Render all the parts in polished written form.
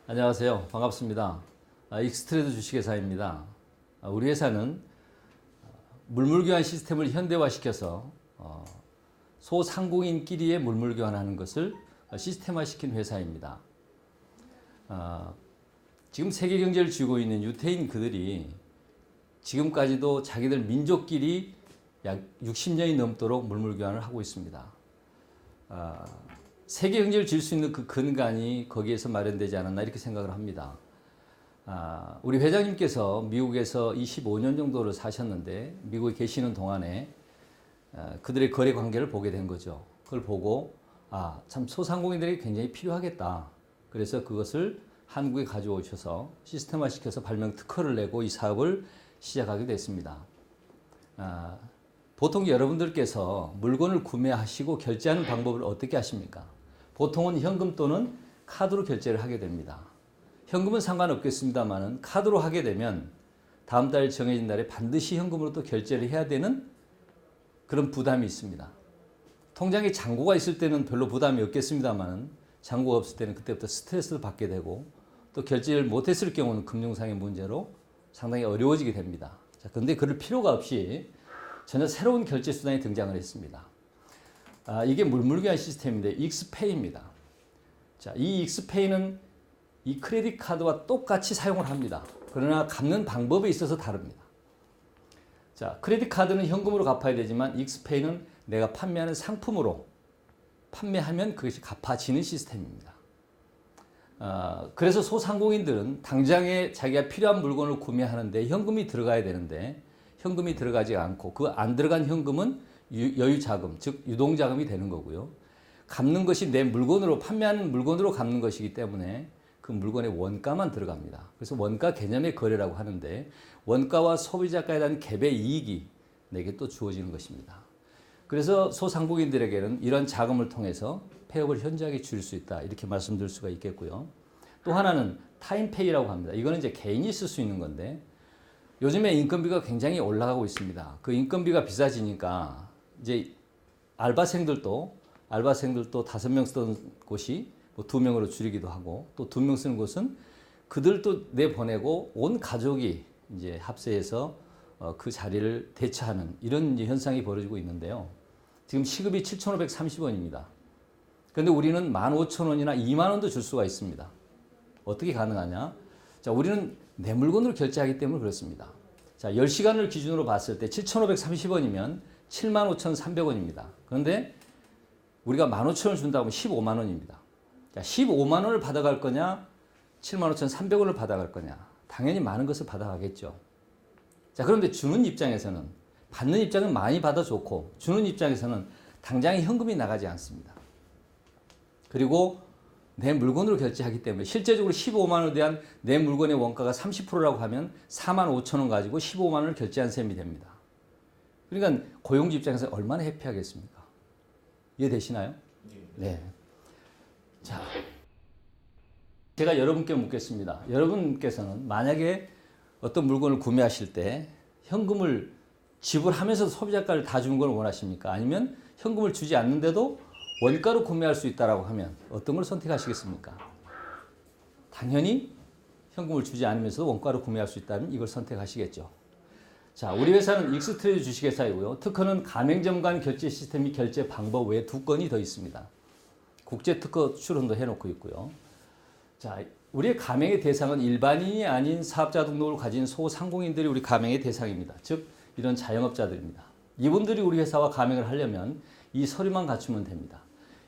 안녕하세요. 반갑습니다. 익스트레드 주식회사입니다. 우리 회사는 물물교환 시스템을 현대화시켜서 소상공인끼리의 물물교환하는 것을 시스템화시킨 회사입니다. 지금 세계 경제를 쥐고 있는 유태인 그들이 지금까지도 자기들 민족끼리 약 60년이 넘도록 물물교환을 하고 있습니다. 세계 경제를 질 수 있는 그 근간이 거기에서 마련되지 않았나 이렇게 생각을 합니다. 우리 회장님께서 미국에서 25년 정도를 사셨는데 미국에 계시는 동안에 그들의 거래 관계를 보게 된 거죠. 그걸 보고 참 소상공인들이 굉장히 필요하겠다. 그래서 그것을 한국에 가져오셔서 시스템화시켜서 발명 특허를 내고 이 사업을 시작하게 됐습니다. 보통 여러분들께서 물건을 구매하시고 결제하는 방법을 어떻게 하십니까? 보통은 현금 또는 카드로 결제를 하게 됩니다. 현금은 상관없겠습니다만 카드로 하게 되면 다음 달 정해진 날에 반드시 현금으로 또 결제를 해야 되는 그런 부담이 있습니다. 통장에 잔고가 있을 때는 별로 부담이 없겠습니다만 잔고가 없을 때는 그때부터 스트레스를 받게 되고 또 결제를 못했을 경우는 금융상의 문제로 상당히 어려워지게 됩니다. 그런데 그럴 필요가 없이 전혀 새로운 결제 수단이 등장을 했습니다. 이게 물물교환 시스템인데 익스페이입니다. 이 익스페이는 이 크레딧 카드와 똑같이 사용을 합니다. 그러나 갚는 방법에 있어서 다릅니다. 크레딧 카드는 현금으로 갚아야 되지만 익스페이는 내가 판매하는 상품으로 판매하면 그것이 갚아지는 시스템입니다. 그래서 소상공인들은 당장에 자기가 필요한 물건을 구매하는데 현금이 들어가야 되는데 현금이 들어가지 않고 그 안 들어간 현금은 여유자금, 즉 유동자금이 되는 거고요. 갚는 것이 내 물건으로 판매하는 물건으로 갚는 것이기 때문에 그 물건의 원가만 들어갑니다. 그래서 원가 개념의 거래라고 하는데 원가와 소비자가에 대한 갭의 이익이 내게 또 주어지는 것입니다. 그래서 소상공인들에게는 이런 자금을 통해서 폐업을 현저하게 줄일 수 있다 이렇게 말씀드릴 수가 있겠고요. 또 하나는 타임페이라고 합니다. 이거는 이제 개인이 쓸 수 있는 건데 요즘에 인건비가 굉장히 올라가고 있습니다. 그 인건비가 비싸지니까 이제 알바생들도 5명 쓰던 곳이 뭐 2명으로 줄이기도 하고 또 2명 쓰는 곳은 그들도 내보내고 온 가족이 이제 합세해서 그 자리를 대체하는 이런 현상이 벌어지고 있는데요. 지금 시급이 7,530원입니다. 그런데 우리는 15,000원이나 2만 원도 줄 수가 있습니다. 어떻게 가능하냐? 우리는 내 물건으로 결제하기 때문에 그렇습니다. 10시간을 기준으로 봤을 때 7,530원이면 75,300원입니다. 그런데 우리가 15,000원을 준다고 하면 15만 원입니다. 15만 원을 받아갈 거냐? 75,300원을 받아갈 거냐? 당연히 많은 것을 받아가겠죠. 그런데 주는 입장에서는 받는 입장은 많이 받아 좋고 주는 입장에서는 당장에 현금이 나가지 않습니다. 그리고 내 물건으로 결제하기 때문에 실제적으로 15만 원에 대한 내 물건의 원가가 30%라고 하면 4만 5천 원 가지고 15만 원을 결제한 셈이 됩니다. 그러니까 고용주 입장에서 얼마나 해피하겠습니까? 이해되시나요? 네. 제가 여러분께 묻겠습니다. 여러분께서는 만약에 어떤 물건을 구매하실 때 현금을 지불하면서 소비자가를 다 주는 걸 원하십니까? 아니면 현금을 주지 않는데도 원가로 구매할 수 있다라고 하면 어떤 걸 선택하시겠습니까? 당연히 현금을 주지 않으면서도 원가로 구매할 수 있다면 이걸 선택하시겠죠. 우리 회사는 익스트레드 주식회사이고요. 특허는 가맹점 간 결제 시스템 및 결제 방법 외에 2건이 더 있습니다. 국제 특허 출원도 해놓고 있고요. 우리의 가맹의 대상은 일반인이 아닌 사업자 등록을 가진 소상공인들이 우리 가맹의 대상입니다. 즉 이런 자영업자들입니다. 이분들이 우리 회사와 가맹을 하려면 이 서류만 갖추면 됩니다.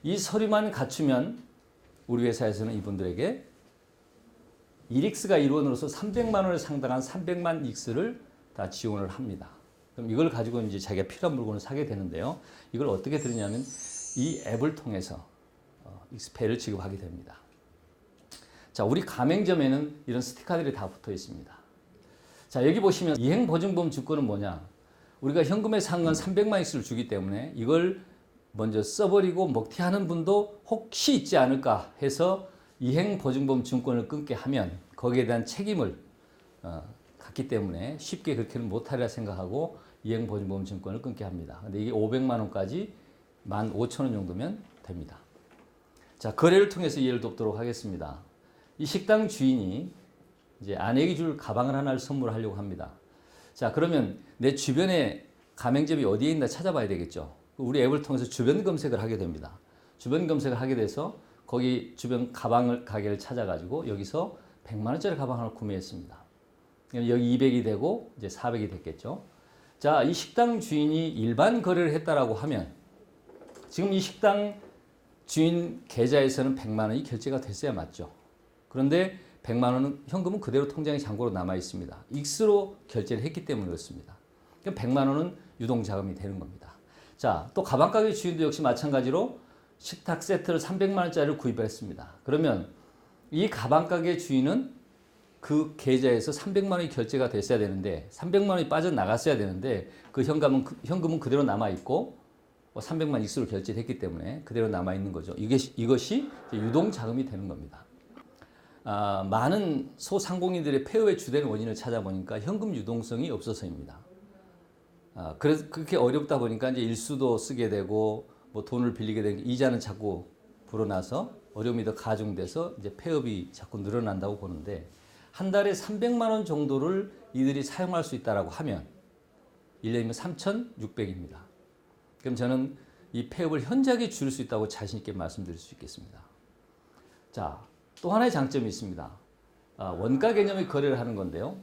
이 서류만 갖추면 우리 회사에서는 이분들에게 1익스가 1원으로서 300만 원에 상당한 300만 익스를 다 지원을 합니다. 그럼 이걸 가지고 이제 자기가 필요한 물건을 사게 되는데요. 이걸 어떻게 드리냐면 이 앱을 통해서 익스페이를 지급하게 됩니다. 우리 가맹점에는 이런 스티커들이 다 붙어 있습니다. 여기 보시면 이행보증보험 증권은 뭐냐? 우리가 현금에 산 건 300만 익스를 주기 때문에 이걸 먼저 써버리고 먹튀하는 분도 혹시 있지 않을까 해서 이행보증보험 증권을 끊게 하면 거기에 대한 책임을 갖기 때문에 쉽게 그렇게는 못하리라 생각하고 이행보증보험 증권을 끊게 합니다. 근데 이게 500만 원까지 15,000원 정도면 됩니다. 거래를 통해서 이해를 돕도록 하겠습니다. 이 식당 주인이 이제 아내에게 줄 가방을 하나를 선물하려고 합니다. 자, 그러면 내 주변에 가맹점이 어디에 있나 찾아봐야 되겠죠. 우리 앱을 통해서 주변 검색을 하게 됩니다. 주변 검색을 하게 돼서 거기 주변 가게를 찾아가지고 여기서 100만 원짜리 가방 하나 구매했습니다. 여기 200이 되고 이제 400이 됐겠죠. 자, 이 식당 주인이 일반 거래를 했다라고 하면 지금 이 식당 주인 계좌에서는 100만 원이 결제가 됐어야 맞죠. 그런데 100만 원은 현금은 그대로 통장에 잔고로 남아 있습니다. 익스로 결제를 했기 때문에 그렇습니다. 그럼 100만 원은 유동 자금이 되는 겁니다. 자, 또 가방 가게 주인도 역시 마찬가지로 식탁 세트를 300만 원짜리를 구입을 했습니다. 그러면 이 가방 가게 주인은 그 계좌에서 300만 원이 결제가 됐어야 되는데 300만 원이 빠져나갔어야 되는데 그 현금은 그대로 남아 있고 300만 익수로 결제했기 때문에 그대로 남아 있는 거죠. 이것이 유동 자금이 되는 겁니다. 많은 소상공인들의 폐업의 주된 원인을 찾아보니까 현금 유동성이 없어서입니다. 그래서 그렇게 어렵다 보니까 이제 일수도 쓰게 되고 뭐 돈을 빌리게 되고 이자는 자꾸 불어나서 어려움이 더 가중돼서 이제 폐업이 자꾸 늘어난다고 보는데 한 달에 300만 원 정도를 이들이 사용할 수 있다라고 하면 1년이면 3,600입니다. 그럼 저는 이 폐업을 현저하게 줄일 수 있다고 자신 있게 말씀드릴 수 있겠습니다. 자, 또 하나의 장점이 있습니다. 원가 개념의 거래를 하는 건데요.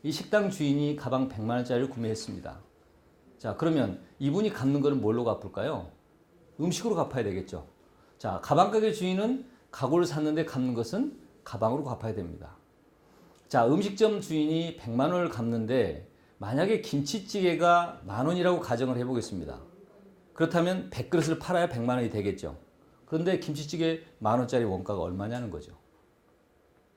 이 식당 주인이 가방 100만 원짜리를 구매했습니다. 자, 그러면 이분이 갚는 거는 뭘로 갚을까요? 음식으로 갚아야 되겠죠. 자, 가방 가게 주인은 가구를 샀는데 갚는 것은 가방으로 갚아야 됩니다. 자, 음식점 주인이 100만 원을 갚는데 만약에 김치찌개가 10,000원이라고 가정을 해보겠습니다. 그렇다면 100그릇을 팔아야 100만 원이 되겠죠. 그런데 김치찌개 10,000원짜리 원가가 얼마냐는 거죠.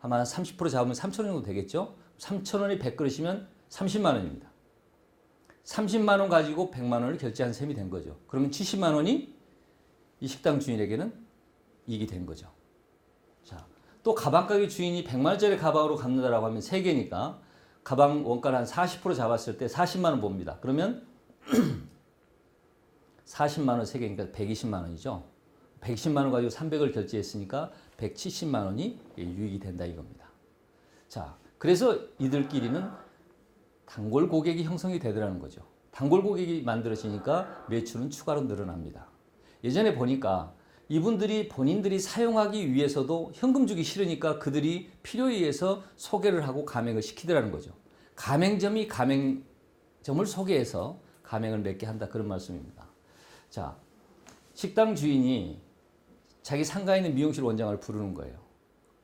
아마 30% 잡으면 3,000원 정도 되겠죠. 3,000원이 100그릇이면 30만 원입니다. 30만 원 가지고 100만 원을 결제한 셈이 된 거죠. 그러면 70만 원이 이 식당 주인에게는 이익이 된 거죠. 자, 또 가방 가게 주인이 100만 원짜리 가방으로 갚는다라고 하면 3개니까 가방 원가를 한 40% 잡았을 때 40만 원 봅니다. 그러면 40만 원 3개니까 120만 원이죠. 110만 원 가지고 300을 결제했으니까 170만 원이 유익이 된다 이겁니다. 자, 그래서 이들끼리는 단골 고객이 형성이 되더라는 거죠. 단골 고객이 만들어지니까 매출은 추가로 늘어납니다. 예전에 보니까 이분들이 본인들이 사용하기 위해서도 현금 주기 싫으니까 그들이 필요에 의해서 소개를 하고 가맹을 시키더라는 거죠. 가맹점이 가맹점을 소개해서 가맹을 맺게 한다 그런 말씀입니다. 자, 식당 주인이 자기 상가에 있는 미용실 원장을 부르는 거예요.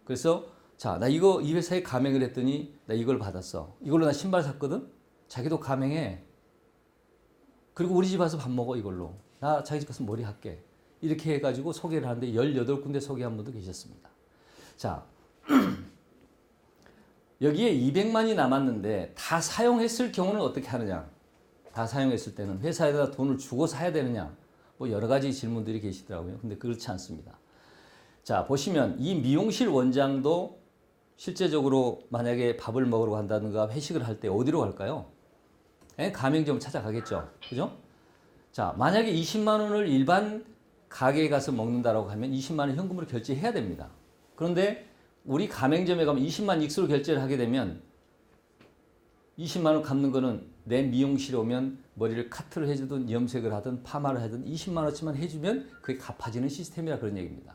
그래서 자, 나 이거 이 회사에 가맹을 했더니 나 이걸 받았어. 이걸로 나 신발 샀거든. 자기도 가맹해. 그리고 우리 집 와서 밥 먹어 이걸로. 나 자기 집 가서 머리 할게. 이렇게 해가지고 소개를 하는데 18군데 소개한 분도 계셨습니다. 자, 여기에 200만이 남았는데 다 사용했을 경우는 어떻게 하느냐? 다 사용했을 때는 회사에다 돈을 주고 사야 되느냐? 뭐 여러 가지 질문들이 계시더라고요. 근데 그렇지 않습니다. 자, 보시면 이 미용실 원장도 실제적으로 만약에 밥을 먹으러 간다든가 회식을 할 때 어디로 갈까요? 가맹점 찾아가겠죠. 그죠? 자, 만약에 20만 원을 일반 가게에 가서 먹는다라고 하면 20만 원 현금으로 결제해야 됩니다. 그런데 우리 가맹점에 가면 20만 익수로 결제를 하게 되면 20만 원 갚는 거는 내 미용실에 오면 머리를 카트를 해주든 염색을 하든 파마를 하든 20만 원치만 해주면 그게 갚아지는 시스템이라 그런 얘기입니다.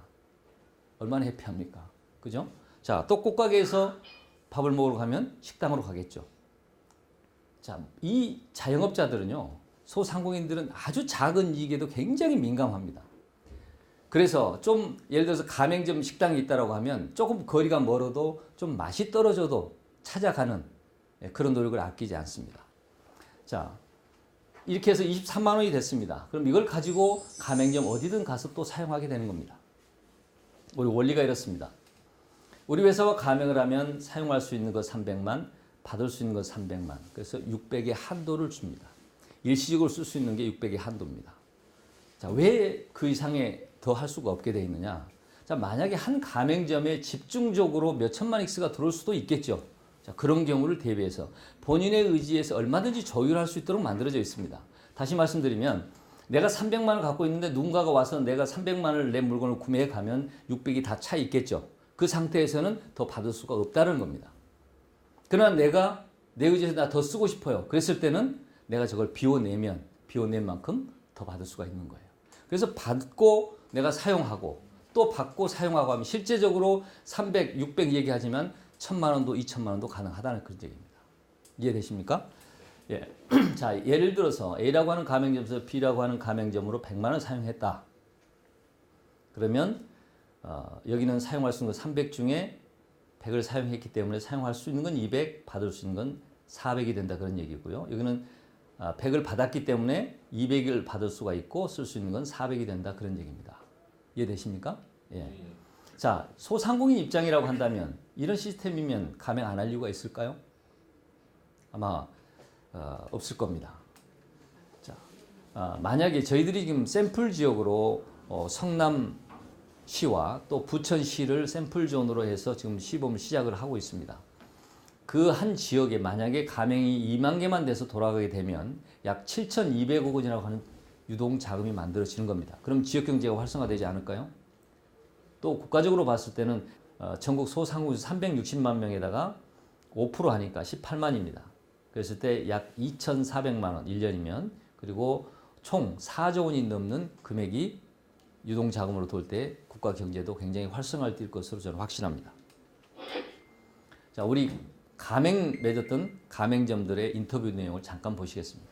얼마나 해피합니까? 그죠? 자, 또 꽃가게에서 밥을 먹으러 가면 식당으로 가겠죠. 자, 이 자영업자들은요, 소상공인들은 아주 작은 이익에도 굉장히 민감합니다. 그래서 좀 예를 들어서 가맹점 식당이 있다고 하면 조금 거리가 멀어도 좀 맛이 떨어져도 찾아가는 그런 노력을 아끼지 않습니다. 자, 이렇게 해서 23만 원이 됐습니다. 그럼 이걸 가지고 가맹점 어디든 가서 또 사용하게 되는 겁니다. 우리 원리가 이렇습니다. 우리 회사와 가맹을 하면 사용할 수 있는 것 300만, 받을 수 있는 것 300만. 그래서 600의 한도를 줍니다. 일시적으로 쓸 수 있는 게 600의 한도입니다. 자, 왜 그 이상의 더 할 수가 없게 되어 있느냐? 자, 만약에 한 가맹점에 집중적으로 몇 천만 익스가 들어올 수도 있겠죠. 자, 그런 경우를 대비해서 본인의 의지에서 얼마든지 조율할 수 있도록 만들어져 있습니다. 다시 말씀드리면 내가 300만 원 갖고 있는데 누군가가 와서 내가 300만 원을 내 물건을 구매해 가면 600이 다 차 있겠죠. 그 상태에서는 더 받을 수가 없다는 겁니다. 그러나 내가 내 의지에서 나 더 쓰고 싶어요. 그랬을 때는 내가 저걸 비워내면 비워낸 만큼 더 받을 수가 있는 거예요. 그래서 받고 내가 사용하고 또 받고 사용하고 하면 실제적으로 300, 600 얘기하지만 1000만 원도 2000만 원도 가능하다는 그런 얘기입니다. 이해되십니까? 예. 자, 예를 들어서 A라고 하는 가맹점에서 B라고 하는 가맹점으로 100만 원 사용했다. 그러면 여기는 사용할 수 있는 건 300 중에 100을 사용했기 때문에 사용할 수 있는 건 200, 받을 수 있는 건 400이 된다 그런 얘기고요. 여기는 100을 받았기 때문에 200을 받을 수가 있고 쓸 수 있는 건 400이 된다 그런 얘기입니다. 이해되십니까? 예. 자, 소상공인 입장이라고 한다면 이런 시스템이면 가맹 안 할 이유가 있을까요? 아마 없을 겁니다. 자, 만약에 저희들이 지금 샘플 지역으로 성남시와 또 부천시를 샘플 존으로 해서 지금 시범을 시작을 하고 있습니다. 그 한 지역에 만약에 가맹이 2만 개만 돼서 돌아가게 되면 약 7,200억 원이라고 하는 유동 자금이 만들어지는 겁니다. 그럼 지역 경제가 활성화되지 않을까요? 또 국가적으로 봤을 때는 전국 소상공인 360만 명에다가 5% 하니까 18만입니다. 그랬을 때 약 2,400만 원 1년이면 그리고 총 4조 원이 넘는 금액이 유동 자금으로 돌 때 국가 경제도 굉장히 활성화를 띌 것으로 저는 확신합니다. 자, 우리 가맹 맺었던 가맹점들의 인터뷰 내용을 잠깐 보시겠습니다.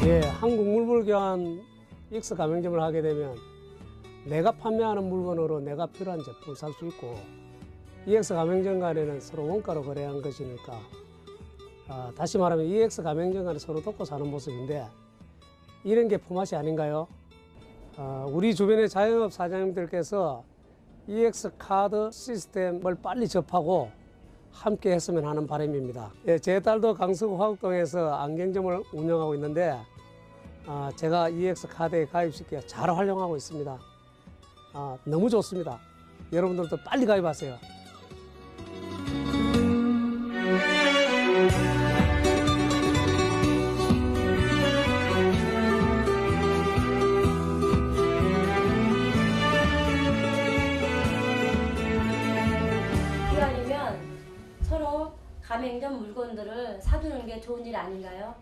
예, 한국물불교환 EX 가맹점을 하게 되면 내가 판매하는 물건으로 내가 필요한 제품을 살 수 있고 EX 가맹점 간에는 서로 원가로 거래한 것이니까 다시 말하면 EX 가맹점 간에 서로 돕고 사는 모습인데 이런 게 품앗이 아닌가요? 우리 주변의 자영업 사장님들께서 EX 카드 시스템을 빨리 접하고 함께 했으면 하는 바람입니다. 예, 제 딸도 강서구 화곡동에서 안경점을 운영하고 있는데 제가 EX 카드에 가입시켜 잘 활용하고 있습니다. 너무 좋습니다. 여러분들도 빨리 가입하세요. 기왕이면 서로 가맹점 물건들을 사두는 게 좋은 일 아닌가요?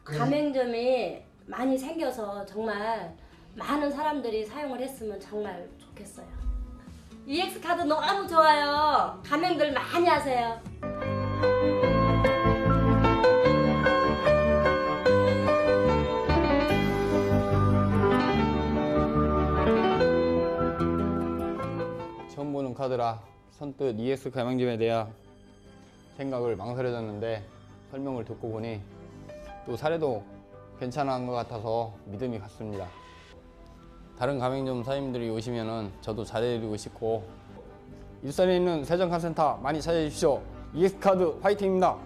가맹점이 많이 생겨서 정말 많은 사람들이 사용을 했으면 정말 좋겠어요. EX 카드 너무 좋아요. 가맹들 많이 하세요. 처음 보는 카드라 선뜻 EX 가맹점에 대한 생각을 망설여졌는데 설명을 듣고 보니 또 사례도 괜찮은 것 같아서 믿음이 갔습니다. 다른 가맹점 사장님들이 오시면은 저도 잘해드리고 싶고 일산에 있는 세정카센터 많이 찾아주십시오. EX 카드 화이팅입니다.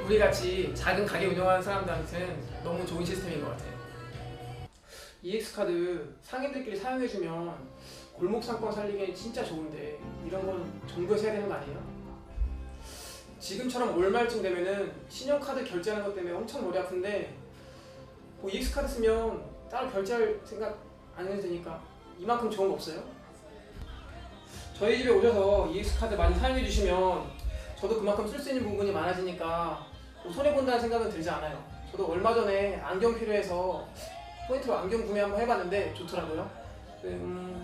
우리같이 작은 가게 운영하는 사람들한테는 너무 좋은 시스템인 것 같아요. EX카드 상인들끼리 사용해주면 골목 상권 살리기엔 진짜 좋은데 이런 건 정부에서 해야 되는 거 아니에요? 지금처럼 월말쯤 되면은 신용카드 결제하는 것 때문에 엄청 머리 아픈데 뭐 EX카드 쓰면 따로 결제할 생각 안 해도 되니까 이만큼 좋은 거 없어요? 저희 집에 오셔서 EX카드 많이 사용해 주시면 저도 그만큼 쓸 수 있는 부분이 많아지니까 뭐 손해본다는 생각은 들지 않아요. 저도 얼마 전에 안경 필요해서 포인트로 안경 구매 한번 해봤는데 좋더라고요.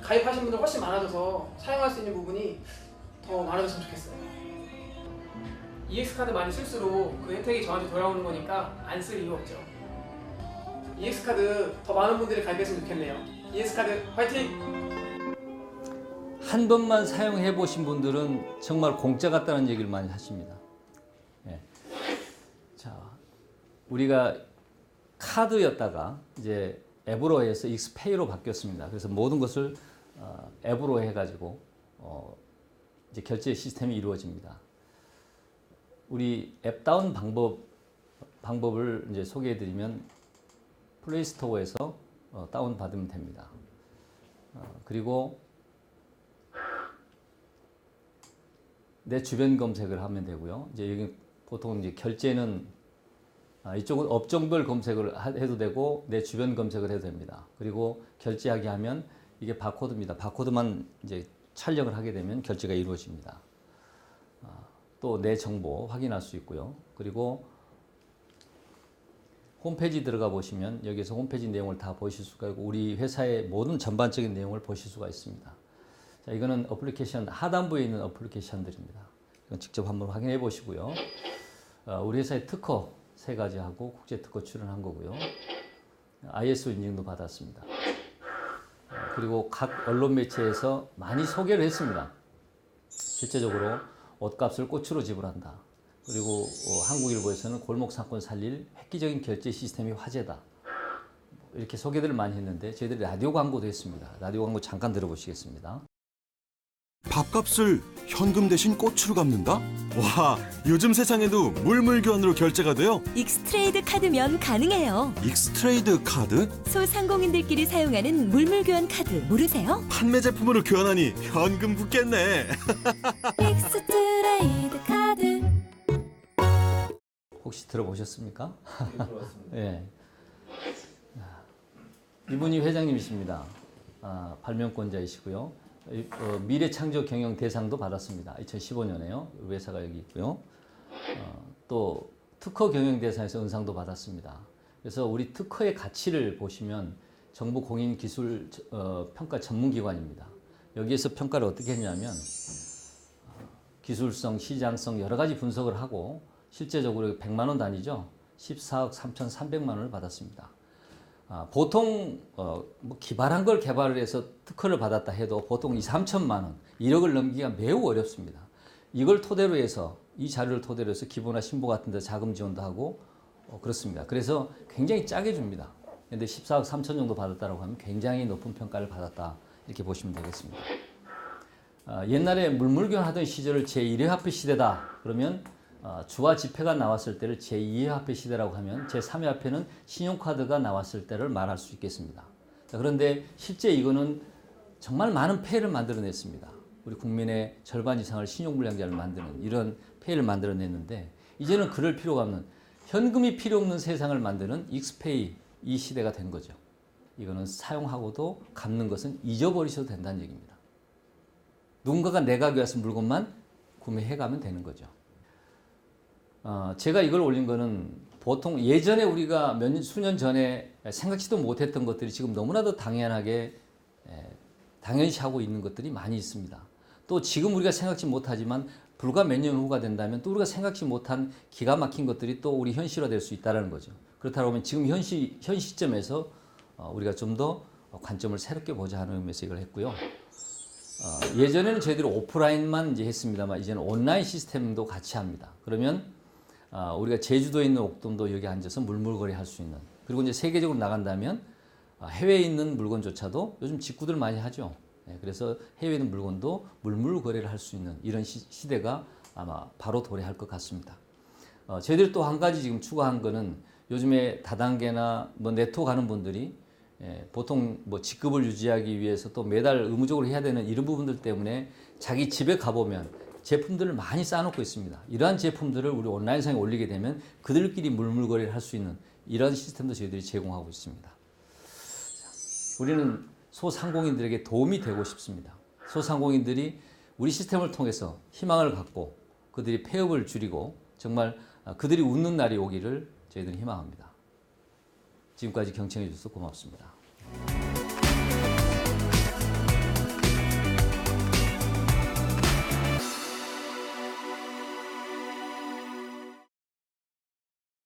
가입하신 분들 훨씬 많아져서 사용할 수 있는 부분이 더 많아졌으면 좋겠어요. EX카드 많이 쓸수록 그 혜택이 저한테 돌아오는 거니까 안 쓸 이유 없죠. EX카드 더 많은 분들이 가입했으면 좋겠네요. EX카드 화이팅! 한 번만 사용해 보신 분들은 정말 공짜 같다는 얘기를 많이 하십니다. 예. 자, 우리가 카드였다가 이제 앱으로 해서 익스페이로 바뀌었습니다. 그래서 모든 것을 앱으로 해가지고 이제 결제 시스템이 이루어집니다. 우리 앱 다운 방법을 이제 소개해드리면 플레이스토어에서 다운 받으면 됩니다. 그리고 내 주변 검색을 하면 되고요. 이제 여기 보통 이제 결제는 이쪽은 업종별 검색을 해도 되고 내 주변 검색을 해도 됩니다. 그리고 결제하기 하면 이게 바코드입니다. 바코드만 이제 촬영을 하게 되면 결제가 이루어집니다. 또 내 정보 확인할 수 있고요. 그리고 홈페이지 들어가 보시면 여기서 홈페이지 내용을 다 보실 수가 있고 우리 회사의 모든 전반적인 내용을 보실 수가 있습니다. 자, 이거는 어플리케이션 하단부에 있는 어플리케이션들입니다. 이건 직접 한번 확인해 보시고요. 우리 회사의 특허 3가지 하고 국제 특허 출원한 거고요. ISO 인증도 받았습니다. 그리고 각 언론 매체에서 많이 소개를 했습니다. 실제적으로 옷값을 꽃으로 지불한다. 그리고 한국일보에서는 골목 상권 살릴 획기적인 결제 시스템이 화제다. 이렇게 소개들을 많이 했는데 저희들이 라디오 광고도 했습니다. 라디오 광고 잠깐 들어보시겠습니다. 밥값을 현금 대신 꽃으로 갚는다? 와, 요즘 세상에도 물물교환으로 결제가 돼요? 익스트레이드 카드면 가능해요. 익스트레이드 카드? 소상공인들끼리 사용하는 물물교환 카드 모르세요? 판매 제품으로 교환하니 현금 붙겠네. 익스트레이드 카드. 혹시 들어보셨습니까? 네, 들어봤습니다. 예. 이분이 회장님이십니다. 발명권자이시고요. 미래창조 경영 대상도 받았습니다. 2015년에요. 회사가 여기 있고요. 또 특허 경영 대상에서 은상도 받았습니다. 그래서 우리 특허의 가치를 보시면 정부 공인 기술 평가 전문기관입니다. 여기에서 평가를 어떻게 했냐면 기술성, 시장성 여러 가지 분석을 하고 실제적으로 100만 원 단위죠. 14억 3,300만 원을 받았습니다. 보통 뭐 기발한 걸 개발을 해서 특허를 받았다 해도 보통 2, 3천만 원, 1억을 넘기기가 매우 어렵습니다. 이걸 토대로 해서 이 자료를 토대로 해서 기부나 신보 같은 데 자금 지원도 하고 그렇습니다. 그래서 굉장히 짜게 줍니다. 근데 14억 3천 정도 받았다고 하면 굉장히 높은 평가를 받았다 이렇게 보시면 되겠습니다. 옛날에 물물교환 하던 시절을 제1회화폐 시대다 그러면 주화 지폐가 나왔을 때를 제2회화폐 시대라고 하면 제3회화폐는 신용카드가 나왔을 때를 말할 수 있겠습니다. 자, 그런데 실제 이거는 정말 많은 폐해를 만들어냈습니다. 우리 국민의 절반 이상을 신용불량자를 만드는 이런 폐해를 만들어냈는데 이제는 그럴 필요가 없는 현금이 필요 없는 세상을 만드는 익스페이 이 시대가 된 거죠. 이거는 사용하고도 갚는 것은 잊어버리셔도 된다는 얘기입니다. 누군가가 내가 구했은 물건만 구매해가면 되는 거죠. 제가 이걸 올린 거는 보통 예전에 우리가 수년 전에 생각지도 못했던 것들이 지금 너무나도 당연하게 당연시하고 있는 것들이 많이 있습니다. 또 지금 우리가 생각지 못하지만 불과 몇 년 후가 된다면 또 우리가 생각지 못한 기가 막힌 것들이 또 우리 현실화될 수 있다는 거죠. 그렇다고 하면 지금 현 시점에서 우리가 좀 더 관점을 새롭게 보자 하는 의미에서 이걸 했고요. 예전에는 저희들이 오프라인만 이제 했습니다만 이제는 온라인 시스템도 같이 합니다. 그러면 우리가 제주도에 있는 옥돔도 여기 앉아서 물물거래 할 수 있는 그리고 이제 세계적으로 나간다면 해외에 있는 물건조차도 요즘 직구들 많이 하죠. 그래서 해외에 있는 물건도 물물거래를 할 수 있는 이런 시대가 아마 바로 도래할 것 같습니다. 저희들이 또 한 가지 지금 추가한 거는 요즘에 다단계나 뭐 네트워크 하는 분들이 보통 뭐 직급을 유지하기 위해서 또 매달 의무적으로 해야 되는 이런 부분들 때문에 자기 집에 가보면 제품들을 많이 쌓아놓고 있습니다. 이러한 제품들을 우리 온라인상에 올리게 되면 그들끼리 물물거래를 할 수 있는 이런 시스템도 저희들이 제공하고 있습니다. 우리는 소상공인들에게 도움이 되고 싶습니다. 소상공인들이 우리 시스템을 통해서 희망을 갖고 그들이 폐업을 줄이고 정말 그들이 웃는 날이 오기를 저희들은 희망합니다. 지금까지 경청해 주셔서 고맙습니다.